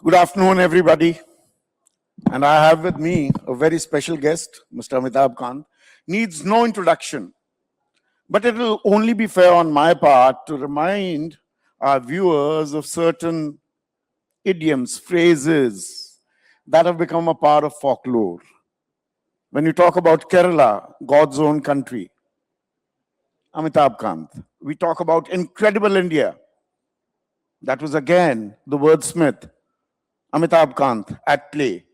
Good afternoon, everybody. And I have with me a very special guest, Mr. Amitabh Kant. Needs no introduction, but it will only be fair on my part to remind our viewers of certain idioms, phrases that have become a part of folklore. When you talk about Kerala, God's own country, Amitabh Kant. We talk about incredible India. That was again the wordsmith, Amitabh Kant, at play.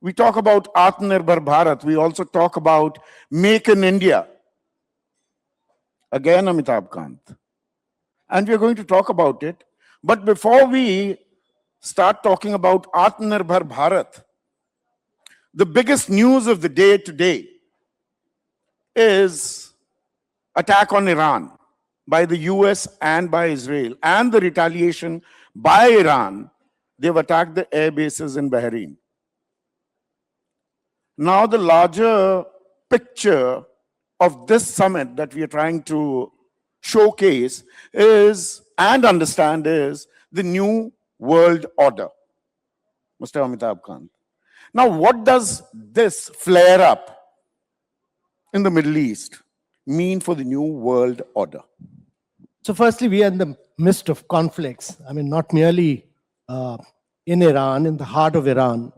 We talk about Atmanirbhar Bharat. We also talk about Make in India. Again, Amitabh Kant. And we're going to talk about it. But before we start talking about Atmanirbhar Bharat, the biggest news of the day today is attack on Iran by the US and by Israel, and the retaliation by Iran. They've attacked the air bases in Bahrain. Now, the larger picture of this summit that we are trying to showcase is, and understand, is the new world order, Mr. Amitabh Kant. Now, what does this flare up in the Middle East mean for the new world order? So firstly, we are in the midst of conflicts. I mean, not merely in Iran, in the heart of Iran.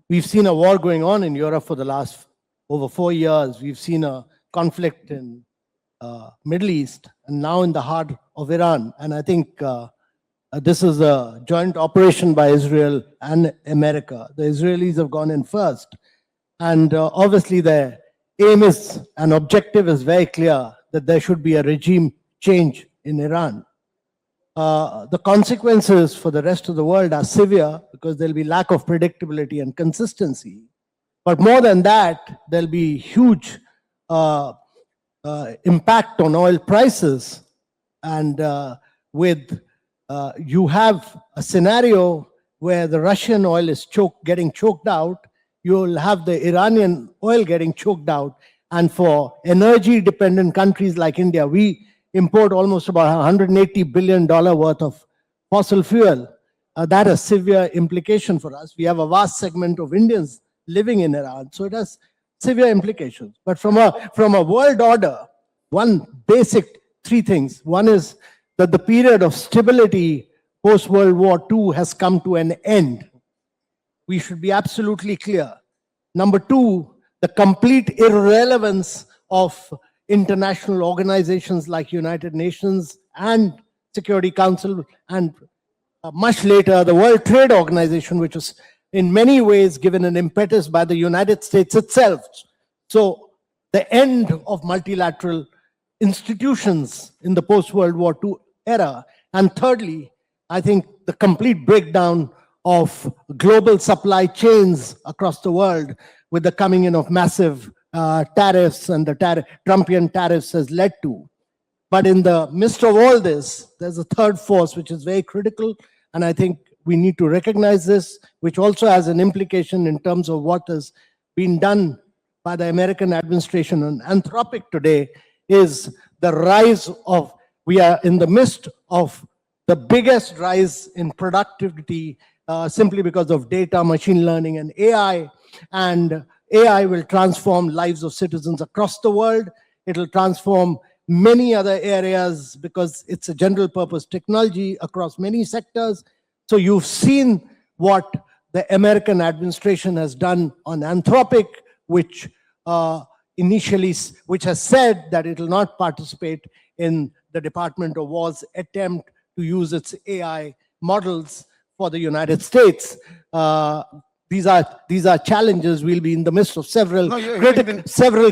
We've seen a war going on in Europe for the last over 4 years. We've seen a conflict in Middle East, and now in the heart of Iran. And I think this is a joint operation by Israel and America. The Israelis have gone in first. And obviously the aim is, and objective is very clear, that there should be a regime change in Iran. The consequences for the rest of the world are severe because there'll be lack of predictability and consistency. But more than that, there'll be huge impact on oil prices. And you have a scenario where the Russian oil is getting choked out, you'll have the Iranian oil getting choked out. And for energy-dependent countries like India, we import almost about $180 billion worth of fossil fuel. That has severe implication for us. We have a vast segment of Indians living in Iran, so it has severe implications. But from a world order, one basic three things. One is that the period of stability post-World War II has come to an end. We should be absolutely clear. Number two, the complete irrelevance of international organizations like United Nations and Security Council, and much later the World Trade Organization, which was in many ways given an impetus by the United States itself. So the end of multilateral institutions in the post-World War II era. And thirdly, I think the complete breakdown of global supply chains across the world with the coming in of massive tariffs, and the Trumpian tariffs has led to. But in the midst of all this, there's a third force which is very critical, and I think we need to recognize this, which also has an implication in terms of what has been done by the American administration on Anthropic today, is the rise of, we are in the midst of the biggest rise in productivity simply because of data, machine learning, and AI. And AI will transform lives of citizens across the world. It will transform many other areas because it's a general purpose technology across many sectors. So you've seen what the American administration has done on Anthropic, which which has said that it will not participate in the Department of War's attempt to use its AI models for the United States. These are challenges. We'll be in the midst of several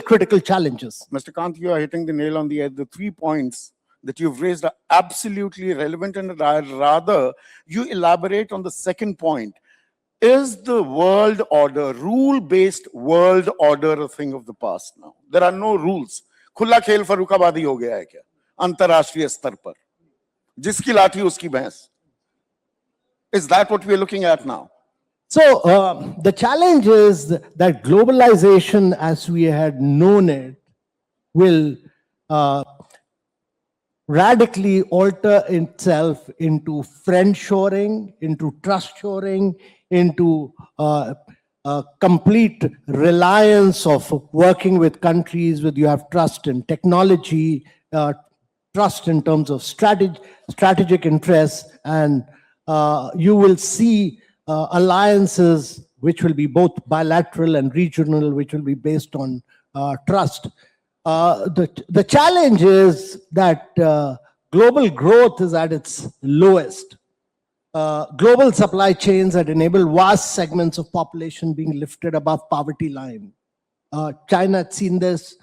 critical challenges. Mr. Kant, you are hitting the nail on the head. The 3 points that you've raised are absolutely relevant, and I'd rather you elaborate on the second point. Is the world order, rule-based world order, a thing of the past now? There are no rules. खुला खेल फर्रुखाबादी हो गया है क्या अंतरराष्ट्रीय स्तर पर? जिसकी लाठी उसकी भैंस. Is that what we are looking at now? So the challenge is that globalization as we had known it will radically alter itself into friend shoring, into trust shoring, into complete reliance of working with countries with you have trust in technology, trust in terms of strategic interests, and you will see alliances which will be both bilateral and regional, which will be based on trust. The challenge is that global growth is at its lowest. Global supply chains that enable vast segments of population being lifted above poverty line. China had seen this.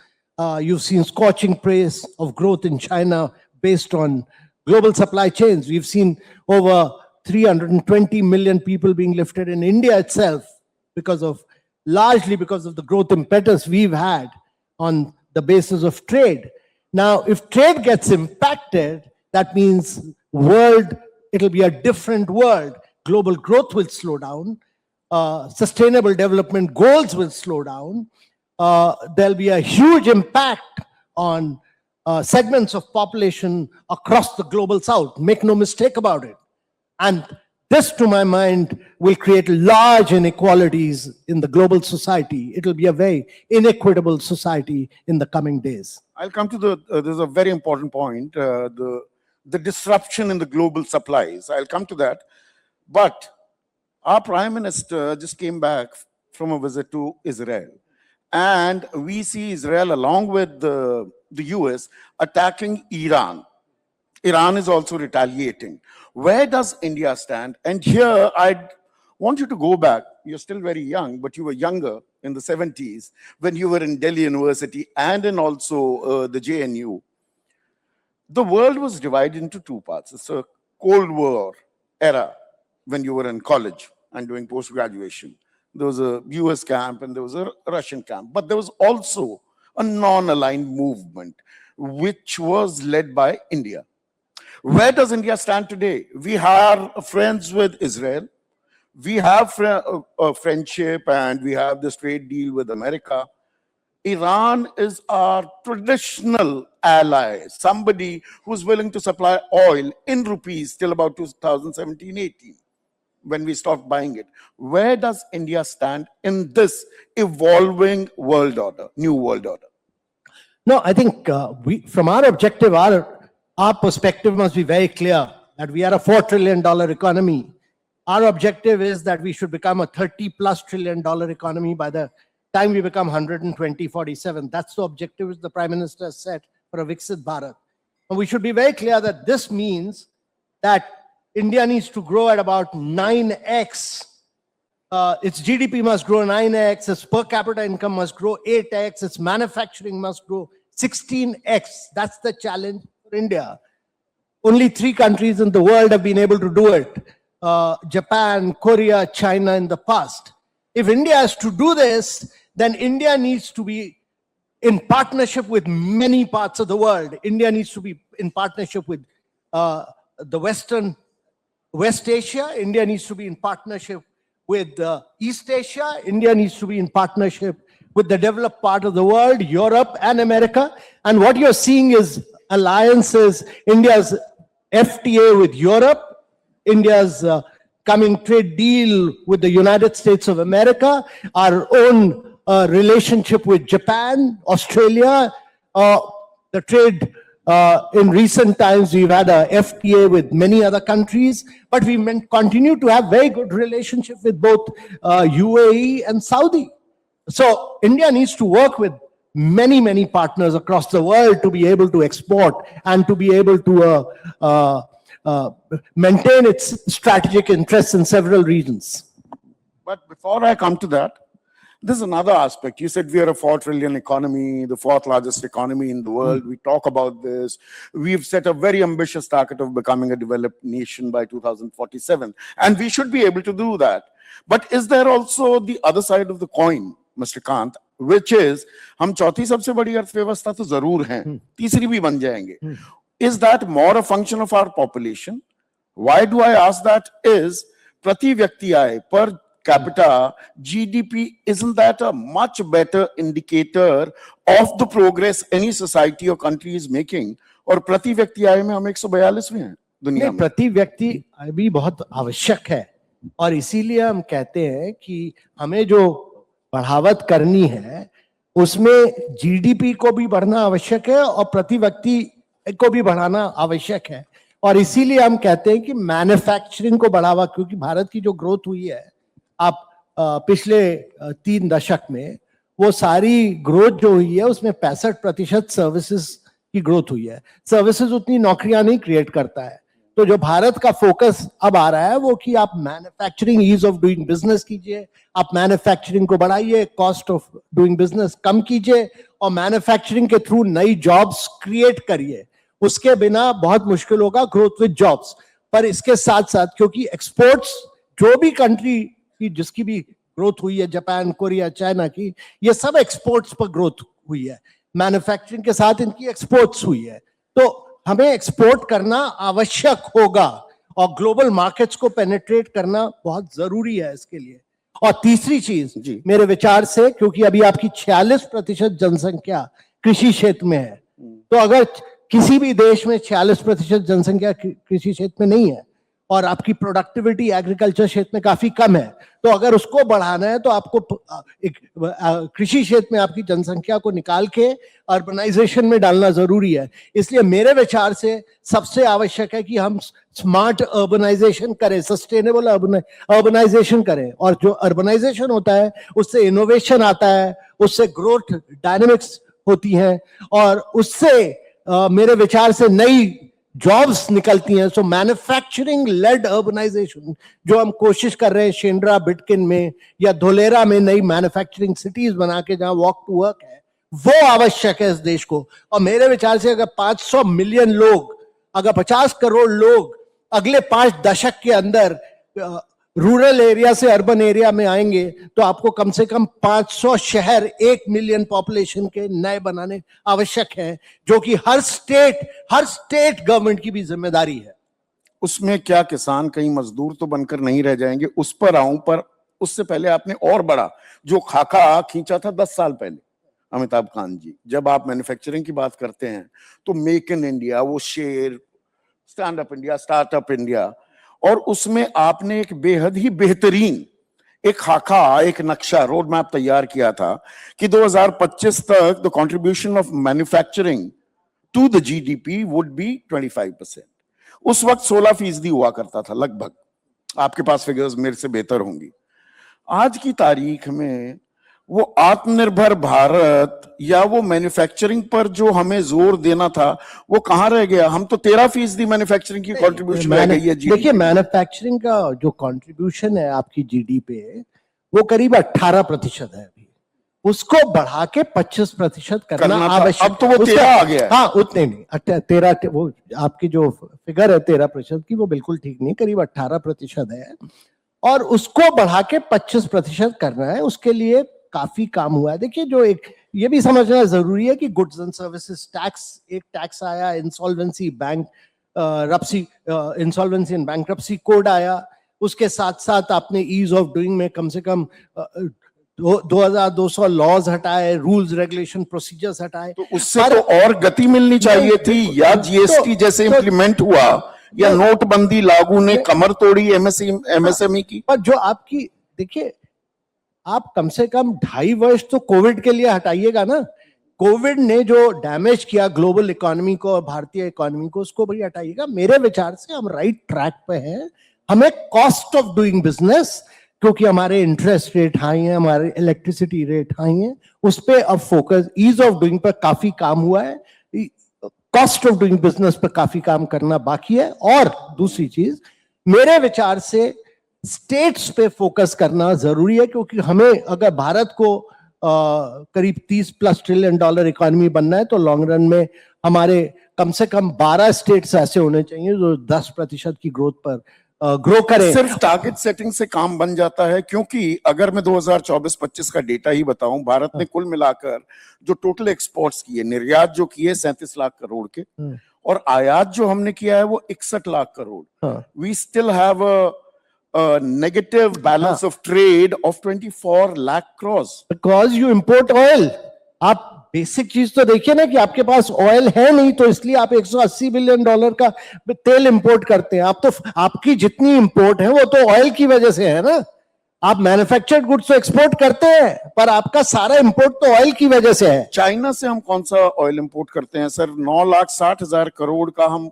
You've seen scorching praise of growth in China based on global supply chains. We've seen over 320 million people being lifted in India itself largely because of the growth impetus we've had on the basis of trade. Now, if trade gets impacted, that means it'll be a different world. Global growth will slow down. Sustainable development goals will slow down. There'll be a huge impact on segments of population across the global south. Make no mistake about it. And this, to my mind, will create large inequalities in the global society. It'll be a very inequitable society in the coming days. I'll come to there's a very important point, the disruption in the global supplies. I'll come to that. But our Prime Minister just came back from a visit to Israel. And we see Israel, along with the US, attacking Iran. Iran is also retaliating. Where does India stand? And here, I want you to go back. You're still very young, but you were younger in the 70s when you were in Delhi University and in also the JNU. The world was divided into two parts. It's a Cold War era when you were in college and doing post-graduation. There was a US camp and there was a Russian camp. But there was also a non-aligned movement, which was led by India. Where does India stand today? We are friends with Israel. We have a friendship and we have this trade deal with America. Iran is our traditional ally, somebody who's willing to supply oil in rupees till about 2017-18, when we stopped buying it. Where does India stand in this evolving world order, new world order? No, I think from our objective, our perspective must be very clear that we are a $4 trillion economy. Our objective is that we should become a $30+ trillion economy by the time we become 120-47. That's the objective which the Prime Minister set for a Viksit Bharat. And we should be very clear that this means that India needs to grow at about 9x. Its GDP must grow 9x, its per capita income must grow 8x, its manufacturing must grow 16x. That's the challenge for India. Only 3 countries in the world have been able to do it. Japan, Korea, China in the past. If India has to do this, then India needs to be in partnership with many parts of the world. India needs to be in partnership with the West Asia. India needs to be in partnership with East Asia. India needs to be in partnership with the developed part of the world, Europe and America. And what you're seeing is alliances, India's FTA with Europe, India's coming trade deal with the United States of America, our own relationship with Japan, Australia, the trade in recent times, we've had a FTA with many other countries, but we continue to have very good relationship with both UAE and Saudi. So India needs to work with many, many partners across the world to be able to export and to be able to maintain its strategic interests in several regions. But before I come to that, this is another aspect. You said we are a 4 trillion economy, the 4th largest economy in the world. We talk about this. We've set a very ambitious target of becoming a developed nation by 2047. And we should be able to do that. But is there also the other side of the coin, Mr. Kant, which is, हम चौथी सबसे बड़ी अर्थव्यवस्था तो जरूर हैं, तीसरी भी बन जाएंगे. Is that more a function of our population? Why do I ask that? Is prati vyakti aay, per capita GDP, isn't that a much better indicator of the progress any society or country is making? और प्रति व्यक्ति आय में हम 142वें हैं दुनिया में। प्रति व्यक्ति भी बहुत आवश्यक है और इसीलिए हम कहते हैं कि हमें जो बढ़ावत करनी है उसमें जीडीपी को भी बढ़ना आवश्यक है और प्रति व्यक्ति को भी बढ़ाना आवश्यक है। और इसीलिए हम कहते हैं कि मैन्युफैक्चरिंग को बढ़ावा, क्योंकि भारत की जो ग्रोथ हुई है आप पिछले 3 दशक में, वो सारी ग्रोथ जो हुई है उसमें 65% सर्विसेज की ग्रोथ हुई है। सर्विसेज उतनी नौकरियां नहीं क्रिएट करता है, तो जो भारत का फोकस अब आ रहा है वो कि आप manufacturing, ease of doing business कीजिए, आप मैन्युफैक्चरिंग को बढ़ाइए, कॉस्ट ऑफ डूइंग बिजनेस कम कीजिए और मैन्युफैक्चरिंग के थ्रू नई जॉब्स क्रिएट करिए। उसके बिना बहुत मुश्किल होगा ग्रोथ विद जॉब्स। पर इसके साथ साथ, क्योंकि एक्सपोर्ट्स, जो भी कंट्री की जिसकी भी ग्रोथ हुई है, जापान, कोरिया, चाइना की, ये सब एक्सपोर्ट्स पर ग्रोथ हुई है, मैन्युफैक्चरिंग के साथ इनकी एक्सपोर्ट्स हुई है। तो हमें एक्सपोर्ट करना आवश्यक होगा और ग्लोबल मार्केट्स को पेनिट्रेट करना बहुत जरूरी है इसके लिए। और तीसरी चीज मेरे विचार से, क्योंकि अभी आपकी 46% जनसंख्या कृषि क्षेत्र में है, तो अगर किसी भी देश में 46% जनसंख्या कृषि क्षेत्र में नहीं है और आपकी प्रोडक्टिविटी एग्रीकल्चर क्षेत्र में काफी कम है, तो अगर उसको बढ़ाना है तो आपको कृषि क्षेत्र में आपकी जनसंख्या को निकाल के अर्बनाइजेशन में डालना जरूरी है। इसलिए मेरे विचार से सबसे आवश्यक है कि हम स्मार्ट अर्बनाइजेशन करें, सस्टेनेबल अर्बनाइजेशन करें। और जो अर्बनाइजेशन होता है उससे इनोवेशन आता है, उससे ग्रोथ डायनेमिक्स होती हैं और उससे मेरे विचार से नई जॉब्स निकलती हैं। सो मैन्युफैक्चरिंग लेड अर्बनाइजेशन जो हम कोशिश कर रहे हैं शेंड्रा बिटकिन में या धोलेरा में नई मैन्युफैक्चरिंग सिटीज बना के जहां वॉक टू वर्क है, वो आवश्यक है इस देश को। और मेरे विचार से अगर 500 मिलियन लोग, अगर 50 करोड़ लोग अगले 5 दशक के अंदर रूरल एरिया से अर्बन एरिया में आएंगे तो आपको कम से कम 500 शहर 1 मिलियन पॉपुलेशन के नए बनाने आवश्यक हैं, जो कि हर स्टेट गवर्नमेंट की भी जिम्मेदारी है। उसमें क्या किसान कहीं मजदूर तो बनकर नहीं रह जाएंगे, उस पर आऊं। पर उससे पहले आपने और बड़ा जो खाका खींचा था 10 साल पहले, अमिताभ कांत जी, जब आप मैन्युफैक्चरिंग की बात करते हैं तो मेक इन इंडिया, वो शेर, stand up India, startup India, और उसमें आपने एक बेहद ही बेहतरीन एक खाका, एक नक्शा, रोड मैप तैयार किया था कि 2025 तक the contribution of manufacturing to the GDP would be 25%। उस वक्त 16% हुआ करता था लगभग। आपके पास फिगर्स मेरे से बेहतर होंगी। आज की तारीख में वो आत्मनिर्भर भारत या वो मैन्युफैक्चरिंग पर जो हमें जोर देना था वो कहां रह गया? हम तो 13% मैन्युफैक्चरिंग की कंट्रीब्यूशन रह गई है। देखिए, मैन्युफैक्चरिंग का जो कंट्रीब्यूशन है आपकी जीडीपी पे, वो करीब 18% है अभी। उसको बढ़ा के 25% करना आवश्यक। अब तो वो 13 आ गया है। हाँ, उतने नहीं, 13, वो आपकी जो फिगर है 13% की, वो बिल्कुल ठीक नहीं, करीब 18% है और उसको बढ़ा के 25% करना है। उसके लिए काफी काम हुआ है। देखिए, जो एक ये भी समझना जरूरी है कि गुड्स एंड सर्विसेज टैक्स, एक टैक्स आया, इंसॉल्वेंसी एंड बैंक्रप्सी कोड आया, उसके साथ साथ आपने ईज ऑफ डूइंग में कम से कम 2200 लॉज हटाए, रूल्स, रेगुलेशन, प्रोसीजर्स हटाए। तो उससे तो और गति मिलनी चाहिए थी, या जीएसटी जैसे इंप्लीमेंट हुआ, या नोटबंदी लागू ने कमर तोड़ी एमएसएमई की। पर जो आपकी, देखिए, आप कम से कम 2.5 वर्ष तो कोविड के लिए हटाइएगा ना। कोविड ने जो डैमेज किया ग्लोबल इकोनॉमी को और भारतीय इकोनॉमी को, उसको भी हटाइएगा। मेरे विचार से हम राइट ट्रैक पे हैं। हमें कॉस्ट ऑफ डूइंग बिजनेस, क्योंकि हमारे इंटरेस्ट रेट हाई है, हमारे इलेक्ट्रिसिटी रेट हाई है, उस पर अब फोकस, ईज ऑफ डूइंग पर काफी काम हुआ है, कॉस्ट ऑफ डूइंग बिजनेस पर काफी काम करना बाकी है। और दूसरी चीज, मेरे विचार से स्टेट्स पे फोकस करना जरूरी है, क्योंकि हमें अगर भारत को करीब 30+ ट्रिलियन डॉलर इकोनॉमी बनना है तो लॉन्ग रन में हमारे कम से कम 12 स्टेट्स ऐसे होने चाहिए जो 10% की ग्रोथ पर ग्रो करें। सिर्फ टारगेट सेटिंग से काम बन जाता है? क्योंकि अगर मैं 2024-25 का डेटा ही बताऊं, भारत ने कुल मिलाकर जो टोटल एक्सपोर्ट्स किए, निर्यात जो किए 37 लाख करोड़ के, और आयात जो हमने किया है वो 61 lakh crore. We still have negative balance of trade of 24 lakh crores. Because you import oil. आप बेसिक चीज तो देखिए ना कि आपके पास ऑयल है नहीं, तो इसलिए आप $180 बिलियन का तेल इंपोर्ट करते हैं। आप तो, आपकी जितनी इंपोर्ट है वो तो ऑयल की वजह से है ना। आप मैन्युफैक्चर्ड गुड्स तो एक्सपोर्ट करते हैं, पर आपका सारा इंपोर्ट तो ऑयल की वजह से है। चाइना से हम कौन सा ऑयल इंपोर्ट करते हैं सर? 9,60,000 करोड़ का हम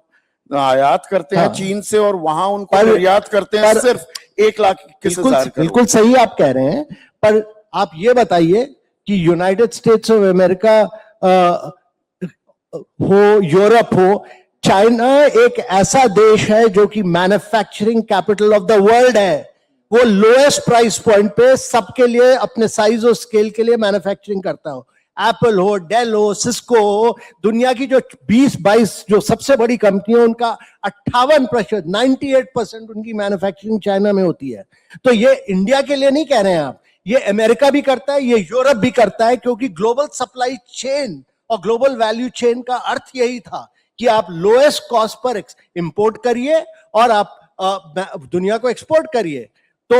आयात करते हैं हाँ। चीन से, और वहां उनको पर- निर्यात करते हैं पर- सिर्फ 1,21,000 करोड़। बिल्कुल सही आप कह रहे हैं, पर आप ये बताइए कि यूनाइटेड स्टेट्स ऑफ अमेरिका हो, यूरोप हो, चाइना एक ऐसा देश है जो कि manufacturing capital of the world है। वो लोएस्ट प्राइस पॉइंट पे सबके लिए, अपने साइज और स्केल के लिए मैन्युफैक्चरिंग करता हो। एप्पल हो, डेल हो, सिस्को हो, दुनिया की जो 20-22 जो सबसे बड़ी कंपनी है, उनका 58%, 98% उनकी मैन्युफैक्चरिंग चाइना में होती है। तो ये इंडिया के लिए नहीं कह रहे हैं आप, ये अमेरिका भी करता है, ये यूरोप भी करता है, क्योंकि ग्लोबल सप्लाई चेन और ग्लोबल वैल्यू चेन का अर्थ यही था कि आप लोएस्ट कॉस्ट पर इंपोर्ट करिए और आप दुनिया को एक्सपोर्ट करिए। तो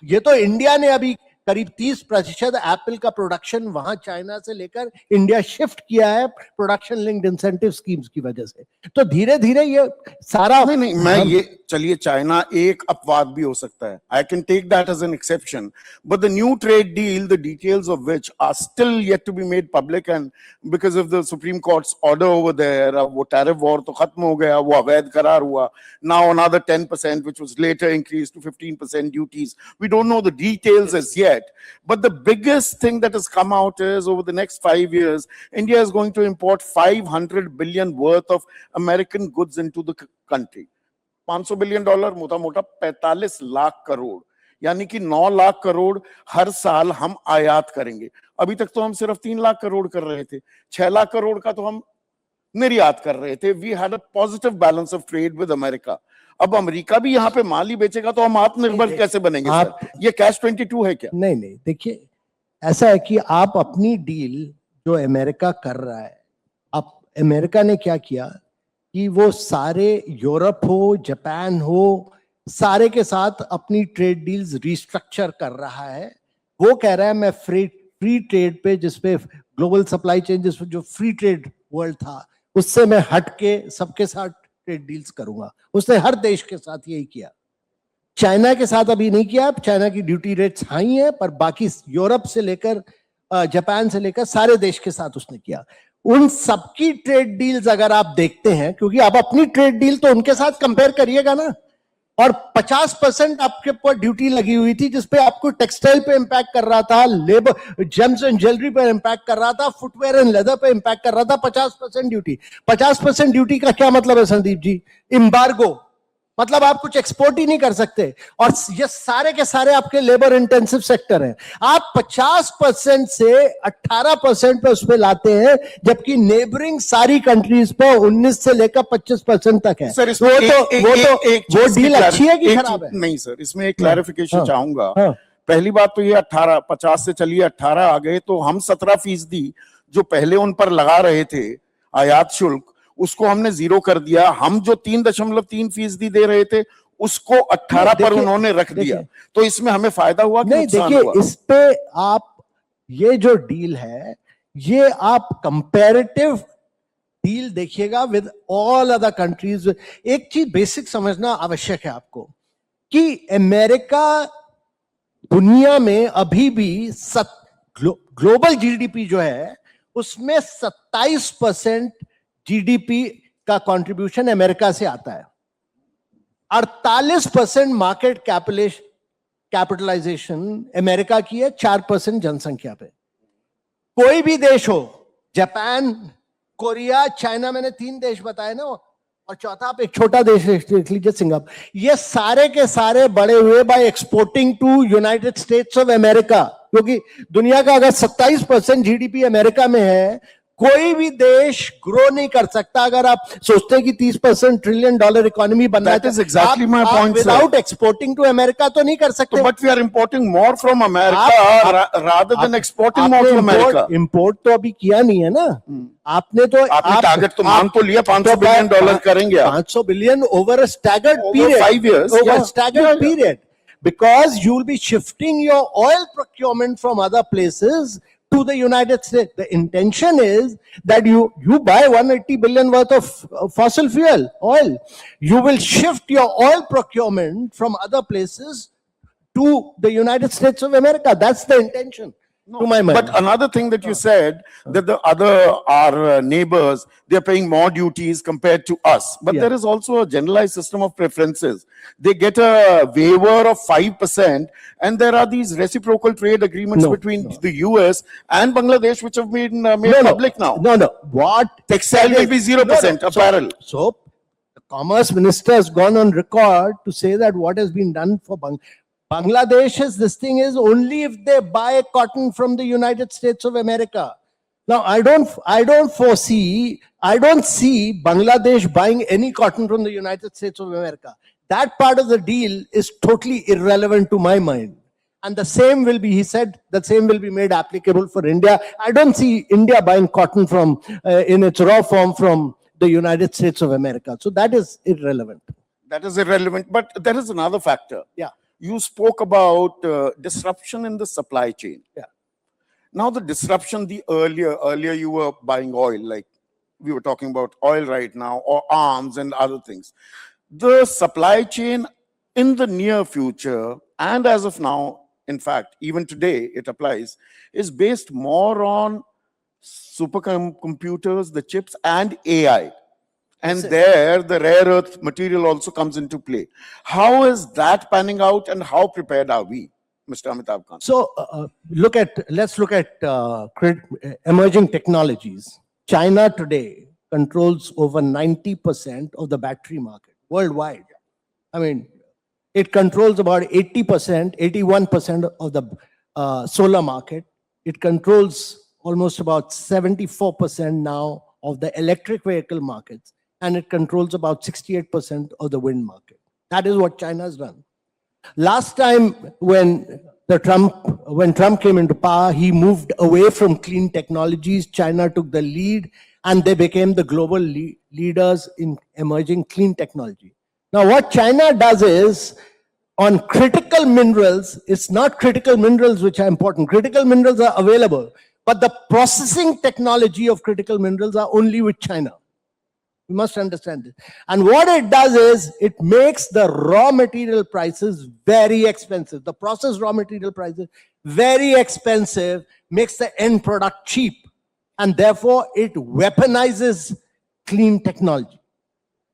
ये तो इंडिया ने अभी करीब 30% एप्पल का प्रोडक्शन वहां चाइना से लेकर इंडिया शिफ्ट किया है, प्रोडक्शन लिंक्ड इंसेंटिव स्कीम्स की वजह से। तो धीरे धीरे ये सारा, नहीं, मैं ये, चलिए चाइना एक अपवाद भी हो सकता है, I can take that as an exception, but the new trade deal, the details of which are still yet to be made public, and because of the Supreme Court's order over there, वो tariff war तो खत्म हो गया, वो अवैध करार हुआ, now another 10% which was later increased to 15% duties. We don't know the details as yet, but the biggest thing that has come out is over the next 5 years, India is going to import $500 billion worth of American goods into the country. $500 billion, मोटा मोटा 45 लाख करोड़, यानी कि 9 लाख करोड़ हर साल हम आयात करेंगे। अभी तक तो हम सिर्फ 3 लाख करोड़ कर रहे थे, 6 लाख करोड़ का तो हम निर्यात कर रहे थे। We had a positive balance of trade with America. अब अमेरिका भी यहाँ पे माल ही बेचेगा तो हम आत्मनिर्भर कैसे बनेंगे सर? ये कैश 22 है क्या? नहीं नहीं, देखिए ऐसा है कि आप अपनी डील जो अमेरिका कर रहा है, अब अमेरिका ने क्या किया कि वो सारे यूरोप हो, जापान हो, सारे के साथ अपनी ट्रेड डील्स रिस्ट्रक्चर कर रहा है। वो कह रहा है मैं फ्री ट्रेड पे, जिसपे ग्लोबल सप्लाई चेन, जिस जो फ्री ट्रेड वर्ल्ड था, उससे मैं हट के सबके साथ ट्रेड डील्स करूंगा। उसने हर देश के साथ यही किया, चाइना के साथ अभी नहीं किया। चाइना की ड्यूटी रेट्स हाई है, पर बाकी यूरोप से लेकर जापान से लेकर सारे देश के साथ उसने किया। उन सबकी ट्रेड डील्स अगर आप देखते हैं, क्योंकि आप अपनी ट्रेड डील तो उनके साथ कंपेयर करिएगा ना, और 50% आपके ऊपर ड्यूटी लगी हुई थी, जिसपे आपको टेक्सटाइल पे इंपैक्ट कर रहा था, लेबर, जेम्स एंड ज्वेलरी पे इंपैक्ट कर रहा था, फुटवेयर एंड लेदर पे इंपैक्ट कर रहा था। 50% ड्यूटी, 50% ड्यूटी का क्या मतलब है संदीप जी? एम्बार्गो, मतलब आप कुछ एक्सपोर्ट ही नहीं कर सकते, और ये सारे के सारे आपके लेबर इंटेंसिव सेक्टर हैं। आप 50% से 18% पे उसमें लाते हैं, जबकि नेबरिंग सारी कंट्रीज पे 19 से लेकर 25% तक है। सर वो डील अच्छी है कि खराब है? नहीं सर, इसमें एक क्लैरिफिकेशन चाहूंगा। हाँ। पहली बात तो ये 50 से चलिए 18 आ गए, तो हम 17% जो पहले उन पर लगा रहे थे आयात शुल्क, उसको हमने 0 कर दिया। हम जो 3.3% दे रहे थे, उसको 18 पर उन्होंने रख दिया। तो इसमें हमें फायदा हुआ कि नुकसान हुआ? देखिए, इस पे आप ये जो डील है, ये आप कंपैरेटिव डील देखिएगा विद ऑल अदर कंट्रीज। एक चीज बेसिक समझना आवश्यक है आपको कि अमेरिका दुनिया में अभी भी ग्लोबल जीडीपी जो है, उसमें 27% जीडीपी का कंट्रीब्यूशन अमेरिका से आता है। 48% मार्केट कैपिटलाइजेशन अमेरिका की है, 4% जनसंख्या पे। कोई भी देश हो, जापान, कोरिया, चाइना, मैंने 3 देश बताए ना, और चौथा आप एक छोटा देश देख लीजिए, सिंगापुर। ये सारे के सारे बड़े हुए by exporting to United States of America, क्योंकि दुनिया का अगर 27% जीडीपी अमेरिका में है, कोई भी देश ग्रो नहीं कर सकता। अगर आप सोचते हैं कि 30% ट्रिलियन डॉलर इकोनॉमी बनना है, That is exactly my point, sir. Without exporting to America तो नहीं कर सकते। But we are importing more from America rather than exporting more from America. Import तो अभी किया नहीं है ना आपने, तो आपने टारगेट तो मान तो लिया, $500 बिलियन करेंगे आप। 500 billion over a staggered period, 5 years, over staggered period, because you will be shifting your oil procurement from other places to the United States. The intention is that you buy 180 billion worth of fossil fuel, oil. You will shift your oil procurement from other places to the United States of America. That's the intention, to my mind. But another thing that you said, that our neighbors, they're paying more duties compared to us. But Yeah. there is also a generalized system of preferences. They get a waiver of 5%, and there are these reciprocal trade agreements No, between the US and Bangladesh, which have been made public now. No. What? Textile will be 0%, apparel. So the commerce minister has gone on record to say that what has been done for Bangladesh's this thing is only if they buy cotton from the United States of America. Now, I don't see Bangladesh buying any cotton from the United States of America. That part of the deal is totally irrelevant to my mind. And the same will be, he said, the same will be made applicable for India. I don't see India buying cotton from, in its raw form from the United States of America. So that is irrelevant. That is irrelevant. But there is another factor. Yeah. You spoke about disruption in the supply chain. Yeah. Now the disruption, earlier you were buying oil, like we were talking about oil right now, or arms and other things. The supply chain in the near future, and as of now, in fact, even today it applies, is based more on supercomputers, the chips, and AI. And there, the rare earth material also comes into play. How is that panning out, and how prepared are we, Mr. Amitabh Kant? So let's look at emerging technologies. China today controls over 90% of the battery market worldwide. I mean, it controls about 80%, 81% of the solar market. It controls almost about 74% now of the electric vehicle markets. And it controls about 68% of the wind market. That is what China has done. Last time when Trump came into power, he moved away from clean technologies. China took the lead, and they became the global leaders in emerging clean technology. Now, what China does is, on critical minerals, it's not critical minerals which are important. Critical minerals are available, but the processing technology of critical minerals are only with China. You must understand this. And what it does is, it makes the raw material prices very expensive. The processed raw material prices very expensive, makes the end product cheap. And therefore, it weaponizes clean technology.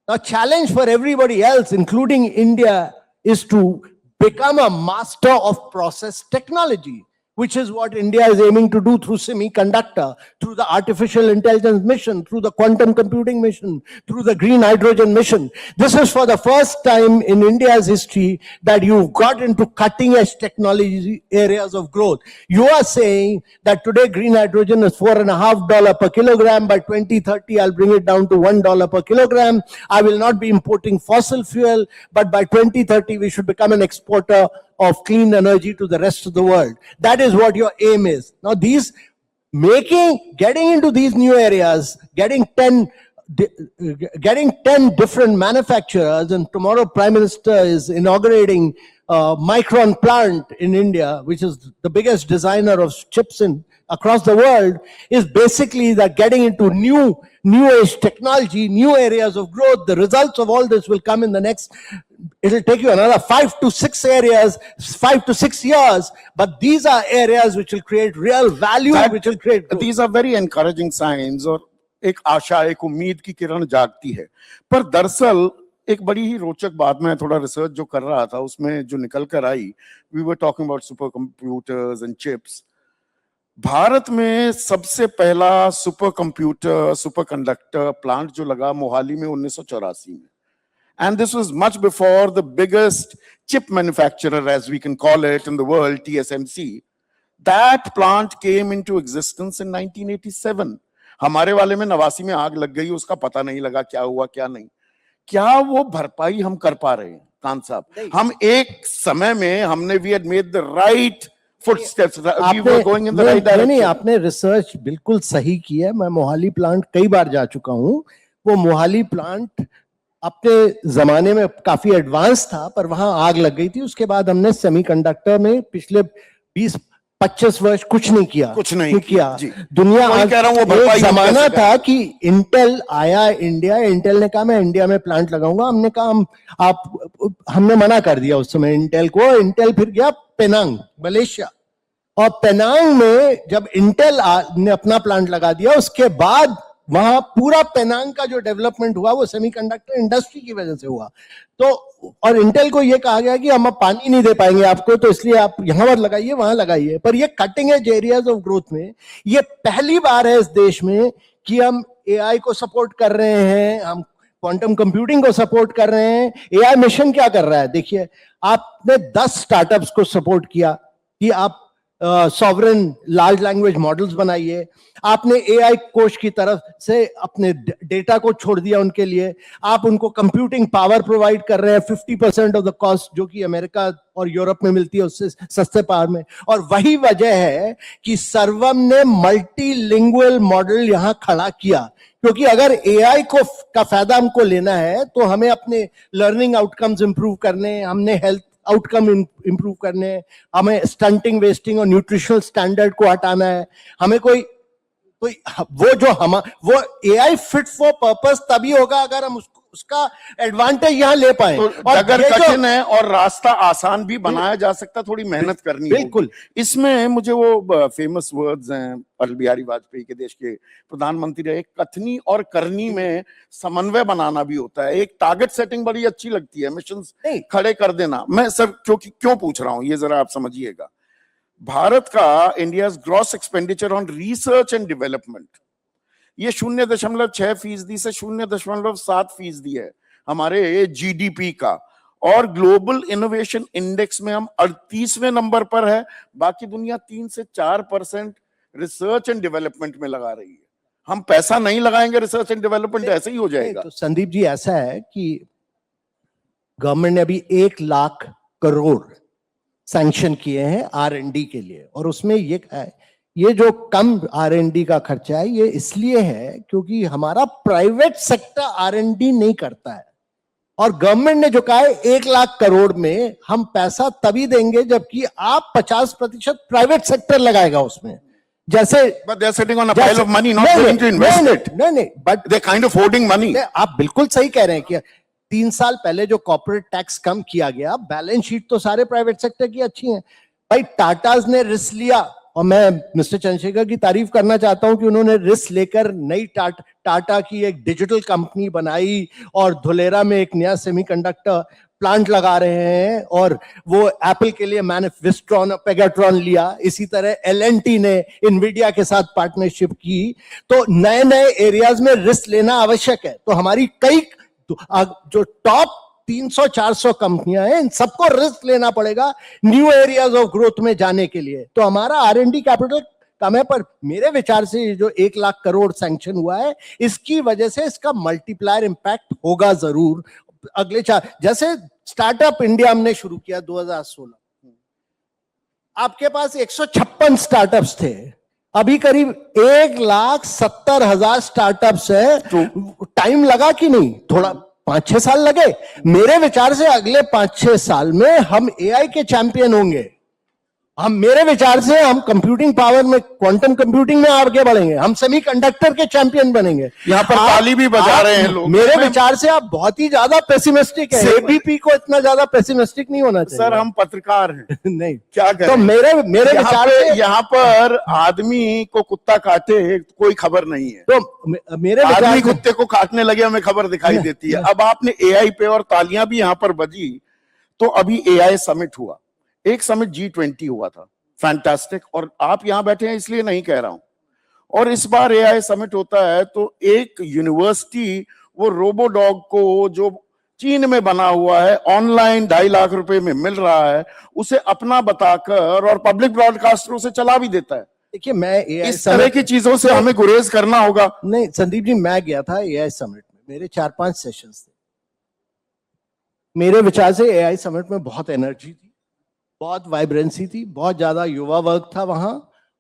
The challenge for everybody else, including India, is to become a master of process technology, which is what India is aiming to do through semiconductor, through the artificial intelligence mission, through the quantum computing mission, through the green hydrogen mission. This is for the first time in India's history that you've got into cutting edge technology areas of growth. You are saying that today green hydrogen is $4.50 per kilogram. By 2030, I'll bring it down to $1 per kilogram. I will not be importing fossil fuel, but by 2030, we should become an exporter of clean energy to the rest of the world. That is what your aim is. Now, getting into these new areas, getting 10 different manufacturers, and tomorrow Prime Minister is inaugurating Micron plant in India, which is the biggest designer of chips across the world, is basically that getting into new age technology, new areas of growth. The results of all this will come in the next, it'll take you another 5 to 6 years, but these are areas which will create real value, which will create growth. These are very encouraging signs, और एक आशा, एक उम्मीद की किरण जागती है. पर दरअसल एक बड़ी ही रोचक बात, मैं थोड़ा रिसर्च जो कर रहा था उसमें जो निकल कर आई, we were talking about supercomputers and chips. Bharat में सबसे पहला सुपरकंडक्टर प्लांट जो लगा मोहाली में 1984 में. And this was much before the biggest chip manufacturer, as we can call it in the world, TSMC. That plant came into existence in 1987. हमारे वाले में 89 में आग लग गई, उसका पता नहीं लगा क्या हुआ क्या नहीं. क्या वो भरपाई हम कर पा रहे हैं कांत साहब? हम एक समय में हमने we had made the right footsteps, we were going in the right direction. नहीं, आपने रिसर्च बिल्कुल सही की है. मैं मोहाली प्लांट कई बार जा चुका हूं. वो मोहाली प्लांट अपने जमाने में काफी एडवांस था, पर वहां आग लग गई थी. उसके बाद हमने सेमीकंडक्टर में पिछले 25 वर्ष कुछ नहीं किया, कुछ नहीं किया। जी। दुनिया वही कह रहा हूं, वो एक भरपाई हम जमाना कैसे था कि इंटेल आया इंडिया, इंटेल ने कहा मैं इंडिया में प्लांट लगाऊंगा, हमने कहा हमने मना कर दिया उस समय इंटेल को। इंटेल फिर गया पेनांग मलेशिया, और पेनांग में जब इंटेल ने अपना प्लांट लगा दिया, उसके बाद वहां पूरा पेनांग का जो डेवलपमेंट हुआ वो सेमीकंडक्टर इंडस्ट्री की वजह से हुआ। तो और इंटेल को ये कहा गया कि हम अब पानी नहीं दे पाएंगे आपको, तो इसलिए आप यहां पर लगाइए, वहां लगाइए। पर ये cutting edge areas of growth में ये पहली बार है इस देश में कि हम एआई को सपोर्ट कर रहे हैं, हम क्वांटम कंप्यूटिंग को सपोर्ट कर रहे हैं। एआई मिशन क्या कर रहा है, देखिए, आपने 10 स्टार्टअप्स को सपोर्ट किया कि आप सॉवरेन लार्ज लैंग्वेज मॉडल्स बनाइए। आपने एआई कोष की तरफ से अपने डेटा को छोड़ दिया उनके लिए। आप उनको कंप्यूटिंग पावर प्रोवाइड कर रहे हैं 50% ऑफ द कॉस्ट, जो कि अमेरिका और यूरोप में मिलती है उससे सस्ते पावर में। और वही वजह है कि सर्वम ने मल्टीलिंगुअल मॉडल यहां खड़ा किया, क्योंकि अगर एआई का फायदा हमको लेना है तो हमें अपने लर्निंग आउटकम्स इंप्रूव करने, हमने हेल्थ आउटकम इंप्रूव करने, हमें स्टंटिंग, वेस्टिंग और न्यूट्रिशनल स्टैंडर्ड को हटाना है। हमें कोई वो एआई फिट फॉर पर्पस तभी होगा अगर हम उसका एडवांटेज यहां ले पाए। तो अगर कठिन है और रास्ता आसान भी बनाया जा सकता, थोड़ी मेहनत करनी होगी। बिल्कुल। इसमें मुझे वो फेमस वर्ड्स हैं अटल बिहारी वाजपेयी के, देश के प्रधानमंत्री रहे, कथनी और करनी में समन्वय बनाना भी होता है। एक टारगेट सेटिंग बड़ी अच्छी लगती है, मिशंस खड़े कर देना। मैं सर क्यों पूछ रहा हूं ये जरा आप समझिएगा। भारत का India gross expenditure on research and development ये 0.6% से 0.7% है हमारे जीडीपी का, और ग्लोबल इनोवेशन इंडेक्स में हम 38वें नंबर पर है। बाकी दुनिया 3 से 4% रिसर्च एंड डेवलपमेंट में लगा रही है। हम पैसा नहीं लगाएंगे रिसर्च एंड डेवलपमेंट, ऐसे ही हो जाएगा। तो संदीप जी, ऐसा है कि गवर्नमेंट ने अभी 1 लाख करोड़ सैंक्शन किए हैं R&D के लिए, और उसमें ये जो कम R&D का खर्चा है ये इसलिए है क्योंकि हमारा प्राइवेट सेक्टर R&D नहीं करता है। और गवर्नमेंट ने जो कहा है 1 लाख करोड़ में हम पैसा तभी देंगे जबकि आप 50% प्राइवेट सेक्टर लगाएगा उसमें। जैसे but they are sitting on a pile of money, not willing to invest it. नहीं, but they kind of hoarding money. आप बिल्कुल सही कह रहे हैं कि 3 साल पहले जो कॉर्पोरेट टैक्स कम किया गया, बैलेंस शीट तो सारे प्राइवेट सेक्टर की अच्छी है भाई। टाटाज ने रिस्क लिया, और मैं मिस्टर चंद्रशेखर की तारीफ करना चाहता हूं कि उन्होंने रिस्क लेकर नई टाटा की एक डिजिटल कंपनी बनाई और धुलेरा में एक नया सेमीकंडक्टर प्लांट लगा रहे हैं, और वो एप्पल के लिए विस्ट्रॉन पेगाट्रॉन लिया। इसी तरह L&T ने इनविडिया के साथ पार्टनरशिप की। तो नए नए एरियाज में रिस्क लेना आवश्यक है। तो हमारी कई जो टॉप 300-400 कंपनियां हैं, इन सबको रिस्क लेना पड़ेगा न्यू एरियाज ऑफ ग्रोथ में जाने के लिए। तो हमारा R&D कैपिटल कम है, पर मेरे विचार से जो 1 लाख करोड़ सैंक्शन हुआ है इसकी वजह से इसका मल्टीप्लायर इंपैक्ट होगा जरूर अगले 4। जैसे स्टार्टअप इंडिया हमने शुरू किया 2016, आपके पास 156 स्टार्टअप्स थे, अभी करीब 1,70,000 स्टार्टअप्स है। टाइम लगा कि नहीं? थोड़ा 5-6 साल लगे। मेरे विचार से अगले 5-6 साल में हम एआई के चैंपियन होंगे। मेरे विचार से हम कंप्यूटिंग पावर में, क्वांटम कंप्यूटिंग में आगे बढ़ेंगे, हम सेमीकंडक्टर के चैंपियन बनेंगे। यहाँ पर ताली भी बजा रहे हैं लोग। मेरे विचार से आप बहुत ही ज्यादा पेसिमिस्टिक है। एबीपी को इतना ज्यादा पेसिमिस्टिक नहीं होना चाहिए। सर हम पत्रकार हैं नहीं क्या करें? तो मेरे विचार से यहाँ पर आदमी को कुत्ता काटे कोई खबर नहीं है, तो मेरे आदमी कुत्ते को काटने लगे हमें खबर दिखाई देती है। अब आपने एआई पे, और तालियां भी यहाँ पर बजी। तो अभी एआई समिट हुआ, एक समिट G20 हुआ था, फैंटास्टिक। और आप यहां बैठे हैं इसलिए नहीं कह रहा हूं। और इस बार एआई समिट होता है तो एक यूनिवर्सिटी वो रोबोडॉग को, जो चीन में बना हुआ है, ऑनलाइन 2.5 लाख रुपए में मिल रहा है, उसे अपना बताकर और पब्लिक ब्रॉडकास्टरों से चला भी देता है। देखिए, मैं एआई इस तरह की चीजों से हमें गुरेज करना होगा। नहीं संदीप जी, मैं गया था एआई समिट में, मेरे 4-5 सेशंस थे। मेरे विचार से एआई समिट में बहुत एनर्जी थी, बहुत वाइब्रेंसी थी, बहुत ज्यादा युवा वर्ग था वहां।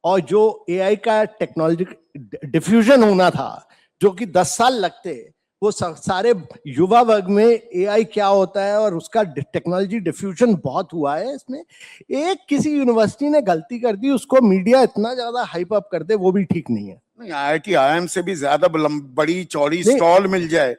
और जो एआई का टेक्नोलॉजी डिफ्यूजन होना था, जो कि 10 साल लगते, वो सारे युवा वर्ग में एआई क्या होता है और उसका टेक्नोलॉजी डिफ्यूजन बहुत हुआ है इसमें। एक किसी यूनिवर्सिटी ने गलती कर दी, उसको मीडिया इतना ज्यादा हाइप अप कर दे, वो भी ठीक नहीं है। नहीं, IIT IIM से भी ज्यादा बड़ी चौड़ी नहीं। स्टॉल मिल जाए,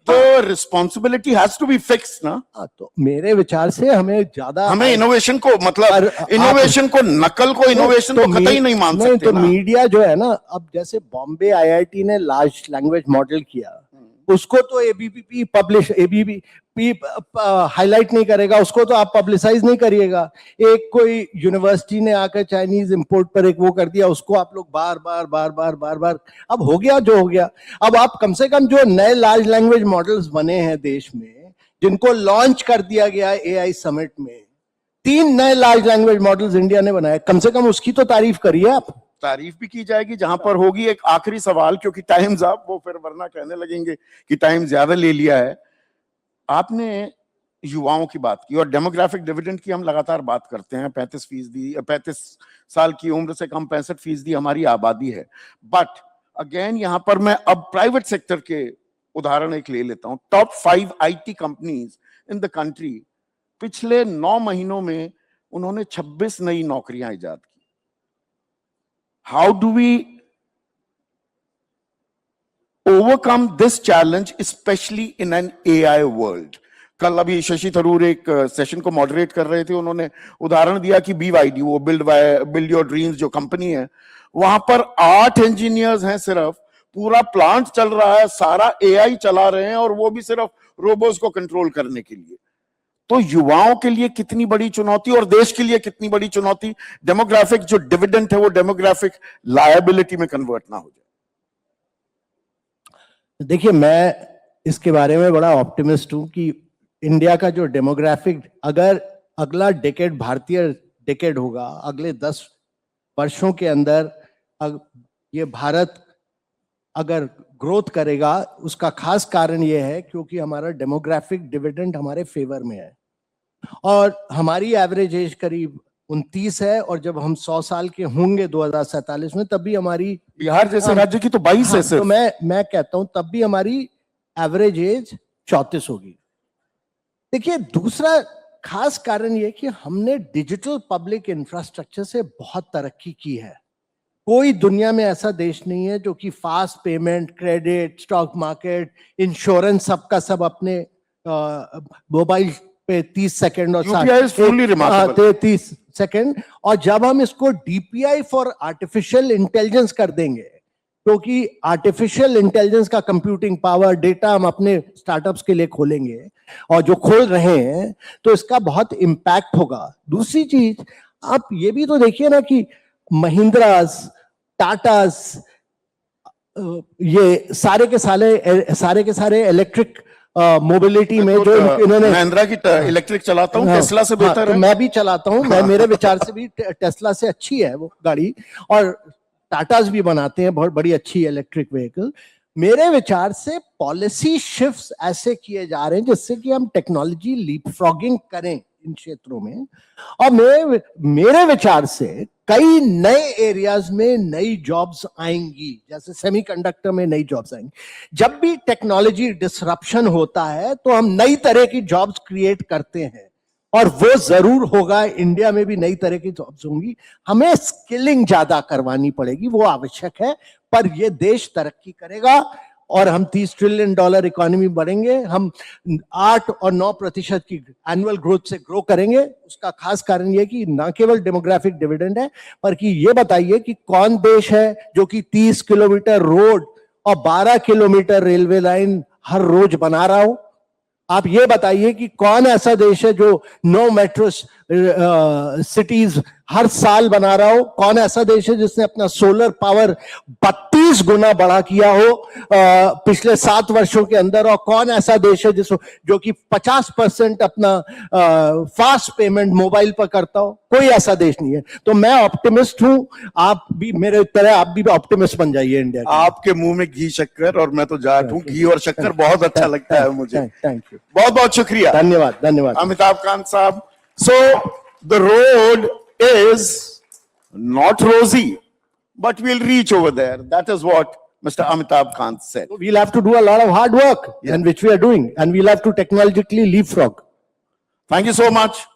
the responsibility has to be fixed ना। तो मेरे विचार से हमें ज्यादा, हमें इनोवेशन को मतलब इनोवेशन को नकल को इनोवेशन तो कतई नहीं मान सकते तो ना। मीडिया जो है ना, अब जैसे बॉम्बे आईआईटी ने लार्ज लैंग्वेज मॉडल किया, उसको तो एबीपी पब्लिश एबीपी हाईलाइट नहीं करेगा, उसको तो आप पब्लिसाइज नहीं करिएगा। एक कोई यूनिवर्सिटी ने आकर चाइनीज इंपोर्ट पर एक वो कर दिया, उसको आप लोग बार बार बार बार बार बार, अब हो गया जो हो गया। अब आप कम से कम जो नए लार्ज लैंग्वेज मॉडल्स बने हैं देश में, जिनको लॉन्च कर दिया गया एआई समिट में, 3 नए लार्ज लैंग्वेज मॉडल्स इंडिया ने बनाए, कम से कम उसकी तो तारीफ करिए आप। तारीफ भी की जाएगी जहां पर होगी। एक आखिरी सवाल, क्योंकि टाइम्स आप वो फिर वरना कहने लगेंगे कि टाइम ज्यादा ले लिया है। आपने युवाओं की बात की और डेमोग्राफिक डिविडेंड की हम लगातार बात करते हैं। 35 साल की उम्र से कम 65% हमारी आबादी है। बट अगेन यहां पर मैं अब प्राइवेट सेक्टर के उदाहरण एक ले लेता हूं। Top 5 IT companies in the country, पिछले 9 महीनों में उन्होंने 26 नई नौकरियां इजाद की। How do we overcome this challenge, especially in an AI world? कल अभी शशि थरूर एक सेशन को मॉडरेट कर रहे थे, उन्होंने उदाहरण दिया कि BYD, वो बिल्ड योर ड्रीम्स जो कंपनी है, वहां पर 8 इंजीनियर्स हैं सिर्फ, पूरा प्लांट चल रहा है, सारा AI चला रहे हैं और वो भी सिर्फ रोबोट्स को कंट्रोल करने के लिए। तो युवाओं के लिए कितनी बड़ी चुनौती और देश के लिए कितनी बड़ी चुनौती, डेमोग्राफिक जो डिविडेंड है वो डेमोग्राफिक लायबिलिटी में कन्वर्ट ना हो जाए। देखिए, मैं इसके बारे में बड़ा ऑप्टिमिस्ट हूं कि इंडिया का जो डेमोग्राफिक, अगर अगला डेकेड भारतीय डेकेड होगा, अगले 10 वर्षों के अंदर ये भारत अगर ग्रोथ करेगा, उसका खास कारण ये है क्योंकि हमारा डेमोग्राफिक डिविडेंड हमारे फेवर में है और हमारी एवरेज एज करीब 29 है, और जब हम 100 साल के होंगे 2047 में, तब भी हमारी, बिहार जैसे राज्य की तो 22 है सिर्फ। तो मैं कहता हूं तब भी हमारी एवरेज एज 34 होगी। देखिए, दूसरा खास कारण ये कि हमने डिजिटल पब्लिक इंफ्रास्ट्रक्चर से बहुत तरक्की की है। कोई दुनिया में ऐसा देश नहीं है जो कि fast payment, credit, stock market, insurance, सबका सब अपने मोबाइल पे 30 सेकंड और 30 सेकंड। और जब हम इसको DPI फॉर आर्टिफिशियल इंटेलिजेंस कर देंगे, क्योंकि आर्टिफिशियल इंटेलिजेंस का कंप्यूटिंग पावर, डेटा हम अपने स्टार्टअप्स के लिए खोलेंगे और जो खोल रहे हैं, तो इसका बहुत इंपैक्ट होगा। दूसरी चीज, आप ये भी तो देखिए ना कि महिंद्रास, टाटास, ये सारे के सारे इलेक्ट्रिक मोबिलिटी में जो इन्होंने, महिंद्रा की इलेक्ट्रिक चलाता हूं, टेस्ला से बेहतर तो है। मैं भी चलाता हूं, मैं मेरे विचार से भी टेस्ला से अच्छी है वो गाड़ी, और टाटास भी बनाते हैं बहुत बड़ी अच्छी इलेक्ट्रिक व्हीकल। मेरे विचार से पॉलिसी शिफ्ट्स ऐसे किए जा रहे हैं जिससे कि हम टेक्नोलॉजी लीपफ्रॉगिंग करें इन क्षेत्रों में, और मेरे विचार से कई नए एरियाज में नई जॉब्स आएंगी, जैसे सेमीकंडक्टर में नई जॉब्स आएंगी। जब भी टेक्नोलॉजी डिसरप्शन होता है तो हम नई तरह की जॉब्स क्रिएट करते हैं, और वो जरूर होगा, इंडिया में भी नई तरह की जॉब्स होंगी। हमें स्किलिंग ज्यादा करवानी पड़ेगी, वो आवश्यक है, पर ये देश तरक्की करेगा और हम $30 ट्रिलियन इकोनॉमी बढ़ेंगे, हम 8 और 9% की एनुअल ग्रोथ से ग्रो करेंगे। उसका खास कारण ये कि ना केवल डेमोग्राफिक डिविडेंड है, पर कि ये बताइए कि कौन देश है जो कि 30 किलोमीटर रोड और 12 किलोमीटर रेलवे लाइन हर रोज बना रहा हो। आप ये बताइए कि कौन ऐसा देश है जो 9 मेट्रो सिटीज हर साल बना रहा हो। कौन ऐसा देश है जिसने अपना सोलर पावर 32 गुना बढ़ा किया हो पिछले 7 वर्षों के अंदर। और कौन ऐसा देश है जो कि 50% अपना फास्ट पेमेंट मोबाइल पर करता हो। कोई ऐसा देश नहीं है। तो मैं ऑप्टिमिस्ट हूं, आप भी मेरे तरह आप भी ऑप्टिमिस्ट बन जाइए इंडिया के। आपके मुंह में घी शक्कर और मैं तो जाट हूं, घी और शक्कर बहुत अच्छा लगता है मुझे। थैंक यू, बहुत बहुत शुक्रिया, धन्यवाद धन्यवाद अमिताभ कांत साहब। So the road is not rosy, but we'll reach over there. That is what Mr. Amitabh Kant said. We'll have to do a lot of hard work, and which we are doing, and we'll have to technologically leapfrog. Thank you so much.